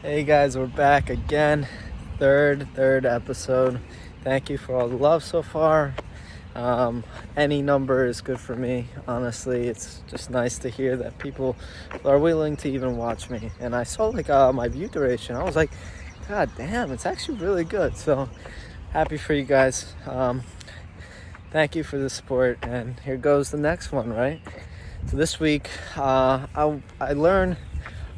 Hey guys, we're back again. Third episode. Thank you for all the love so far. Any number is good for me. Honestly, it's just nice to hear that people are willing to even watch me. And I saw my view duration. I was like, God damn, it's actually really good. So happy for you guys. Thank you for the support. And here goes the next one, right? So this week, I learn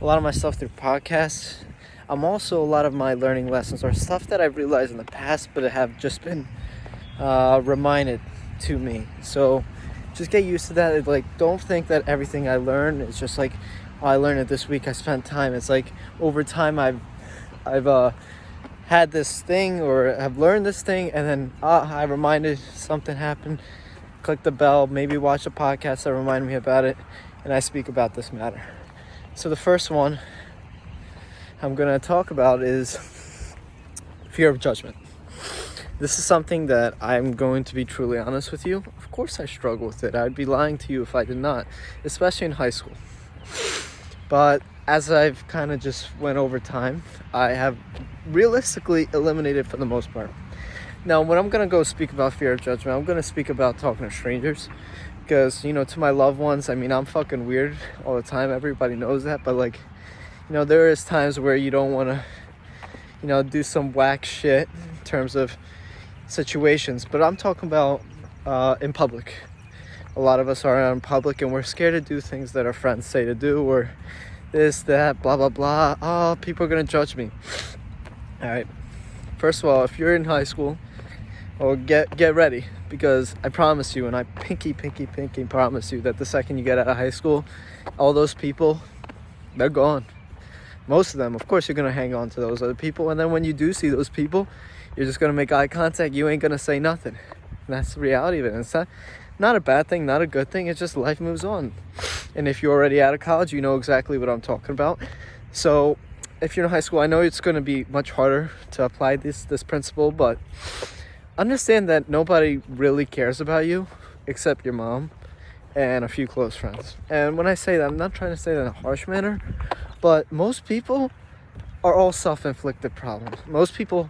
a lot of my stuff through podcasts. A lot of my learning lessons are stuff that I've realized in the past, but have just been reminded to me. So just get used to that. Don't think that everything I learn is just like, oh, I learned it this week. I spent time. It's like over time I've had this thing or have learned this thing, and then I reminded something happened. Click the bell. Maybe watch a podcast that reminded me about it, and I speak about this matter. So the first one I'm going to talk about is fear of judgment. This is something that I'm going to be truly honest with you. Of course I struggle with it. I'd be lying to you if I did not, especially in high school. But as I've kind of just went over time, I have realistically eliminated for the most part. Now, when I'm going to go speak about fear of judgment, I'm going to speak about talking to strangers. Because, to my loved ones, I'm fucking weird all the time. Everybody knows that. But there is times where you don't want to, do some whack shit in terms of situations. But I'm talking about in public. A lot of us are out in public and we're scared to do things that our friends say to do, or this, that, blah, blah, blah. Oh, people are going to judge me. All right. First of all, if you're in high school, get ready, because I promise you, and I pinky promise you, that the second you get out of high school, all those people, they're gone. Most of them, of course, you're going to hang on to those other people. And then when you do see those people, you're just going to make eye contact. You ain't going to say nothing. And that's the reality of it. And it's not a bad thing, not a good thing. It's just life moves on. And if you're already out of college, you know exactly what I'm talking about. So if you're in high school, I know it's going to be much harder to apply this principle, but understand that nobody really cares about you except your mom and a few close friends. And when I say that, I'm not trying to say that in a harsh manner, but most people are all self-inflicted problems. Most people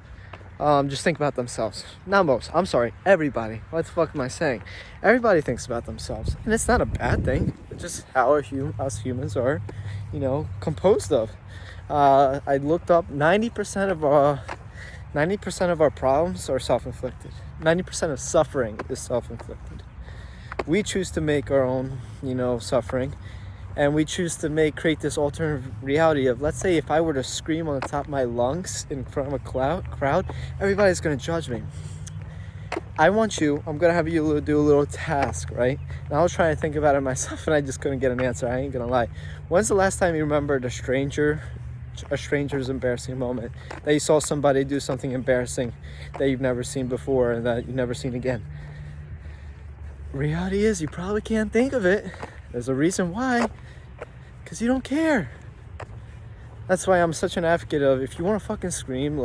just think about themselves. Not most. I'm sorry. Everybody. What the fuck am I saying? Everybody thinks about themselves. And it's not a bad thing. It's just how us humans are, composed of. I looked up 90% of our problems are self-inflicted. 90% of suffering is self-inflicted. We choose to make our own, suffering. And we choose to create this alternative reality of, let's say if I were to scream on the top of my lungs in front of a crowd, everybody's going to judge me. I'm going to have you do a little task, right? And I was trying to think about it myself and I just couldn't get an answer. I ain't going to lie. When's the last time you remembered a stranger's embarrassing moment? That you saw somebody do something embarrassing that you've never seen before and that you've never seen again? Reality is you probably can't think of it. There's a reason why. Because you don't care. That's why I'm such an advocate of, if you want to fucking scream,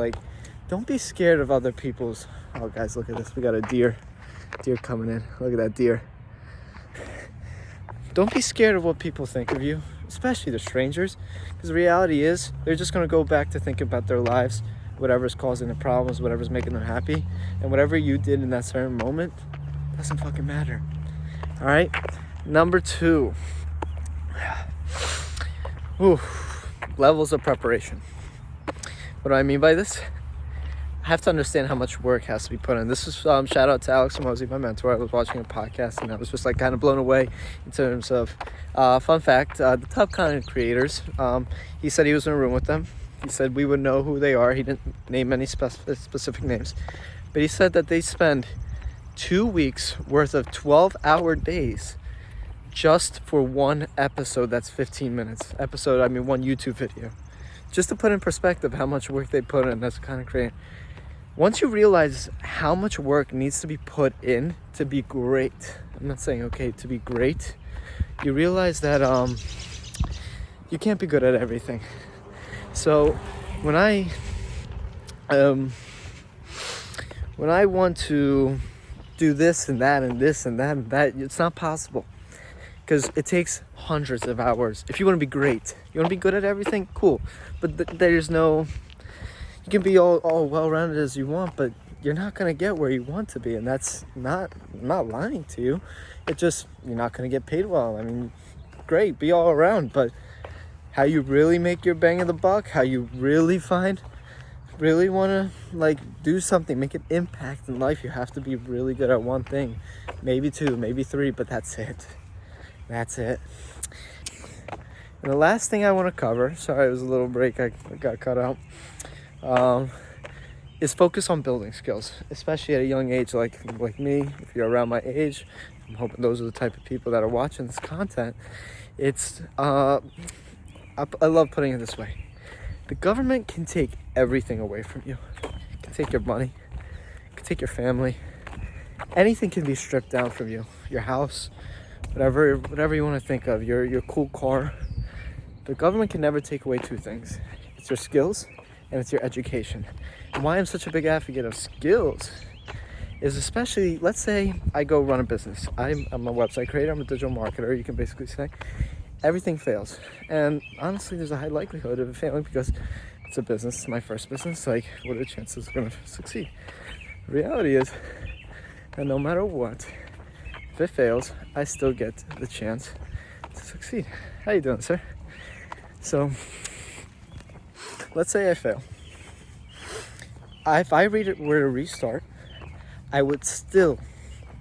don't be scared of other people's... Oh, guys, look at this. We got a deer coming in. Look at that deer. Don't be scared of what people think of you, especially the strangers, because the reality is they're just going to go back to thinking about their lives, whatever's causing the problems, whatever's making them happy, and whatever you did in that certain moment doesn't fucking matter. All right? Number 2. Levels of preparation. What do I mean by this? I have to understand how much work has to be put in. This is shout out to Alex Mosey, my mentor. I was watching a podcast and I was just kind of blown away in terms of fun fact, the top content creators. He said he was in a room with them. He said we would know who they are. He didn't name any specific names, but he said that they spend 2 weeks worth of 12-hour days just for one episode that's 15 minutes. One YouTube video. Just to put in perspective how much work they put in, that's kind of crazy. Once you realize how much work needs to be put in to be great, I'm not saying to be great, you realize that you can't be good at everything. So when I want to do this and that and this and that and that, it's not possible. because it takes hundreds of hours. If you want to be great, you want to be good at everything, cool. But there's no, you can be all well-rounded as you want, but you're not going to get where you want to be. And that's not, I'm not lying to you. It just, you're not going to get paid well. I mean, great, be all around, but how you really make your bang of the buck, how you really want to like do something, make an impact in life, you have to be really good at one thing, maybe two, maybe three, but that's it. And the last thing I want to cover, sorry it was a little break, I got cut out, is focus on building skills, especially at a young age like me. If you're around my age, I'm hoping those are the type of people that are watching this content. It's I love putting it this way. The government can take everything away from you. It can take your money, it can take your family. Anything can be stripped down from you. Your house, whatever you want to think of, your cool car. The government can never take away two things. It's your skills and it's your education. And why I'm such a big advocate of skills is, especially, let's say I go run a business. I'm a website creator, I'm a digital marketer, you can basically say. Everything fails. And honestly, there's a high likelihood of it failing because it's a business, it's my first business. Like, what are the chances it's going to succeed? The reality is that no matter what, if it fails, I still get the chance to succeed. How you doing, sir? So, let's say I fail. If I were to restart, I would still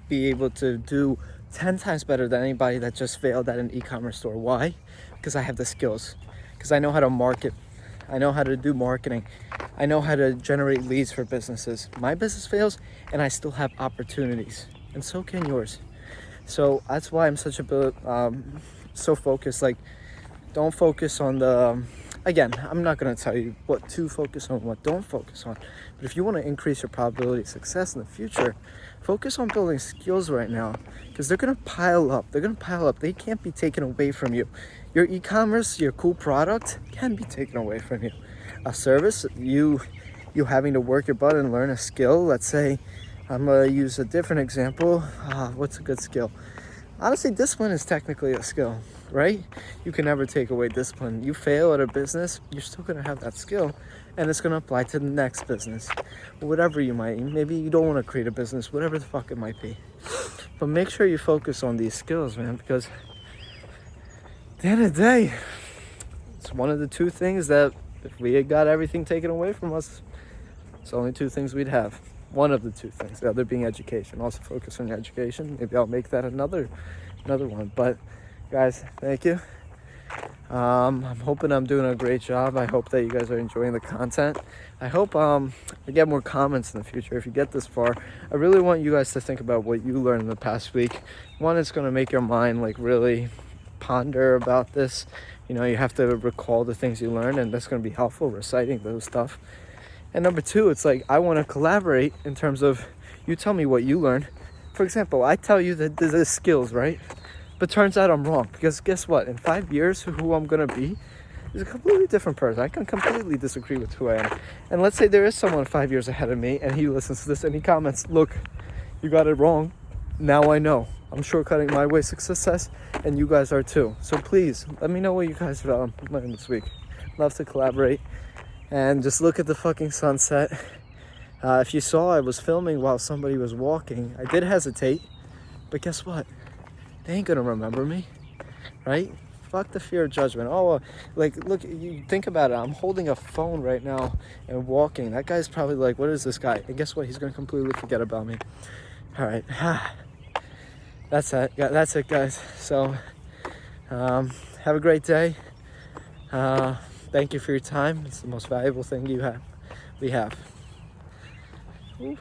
be able to do 10 times better than anybody that just failed at an e-commerce store. Why? Because I have the skills. Because I know how to market. I know how to do marketing. I know how to generate leads for businesses. My business fails and I still have opportunities. And so can yours. So that's why I'm such a bit, so focused. Like, don't focus on the, again, I'm not going to tell you what to focus on, what don't focus on. But if you want to increase your probability of success in the future, focus on building skills right now, because they're going to pile up. They can't be taken away from you. Your e-commerce, your cool product can be taken away from you. A service, you having to work your butt and learn a skill. Let's say, I'm going to use a different example. What's a good skill? Honestly, discipline is technically a skill, right? You can never take away discipline. You fail at a business, you're still going to have that skill, and it's going to apply to the next business. Whatever you might, maybe you don't want to create a business, whatever the fuck it might be. But make sure you focus on these skills, man, because at the end of the day, it's one of the two things that if we had got everything taken away from us, it's only two things we'd have. One of the two things, the other being education. Also focus on your education. Maybe I'll make that another one. But guys, thank you. I'm hoping I'm doing a great job. I hope that you guys are enjoying the content. I hope I get more comments in the future. If you get this far, I really want you guys to think about what you learned in the past week. One, it's going to make your mind like really ponder about this. You know, you have to recall the things you learned, and that's going to be helpful, reciting those stuff. And number two, it's like, I want to collaborate in terms of, you tell me what you learned. For example, I tell you that there's skills, right? But turns out I'm wrong, because guess what? In 5 years, who I'm going to be is a completely different person. I can completely disagree with who I am. And let's say there is someone 5 years ahead of me, and he listens to this and he comments, look, you got it wrong. Now I know. I'm shortcutting my way to success, and you guys are too. So please, let me know what you guys learned this week. Love to collaborate. And just look at the fucking sunset. If you saw, I was filming while somebody was walking. I did hesitate, but guess what? They ain't gonna remember me, right? Fuck the fear of judgment. Like, look, you think about it. I'm holding a phone right now and walking. That guy's probably like, what is this guy? And guess what? He's gonna completely forget about me. All right. That's it, guys. So, have a great day. Thank you for your time. It's the most valuable thing we have. Ooh.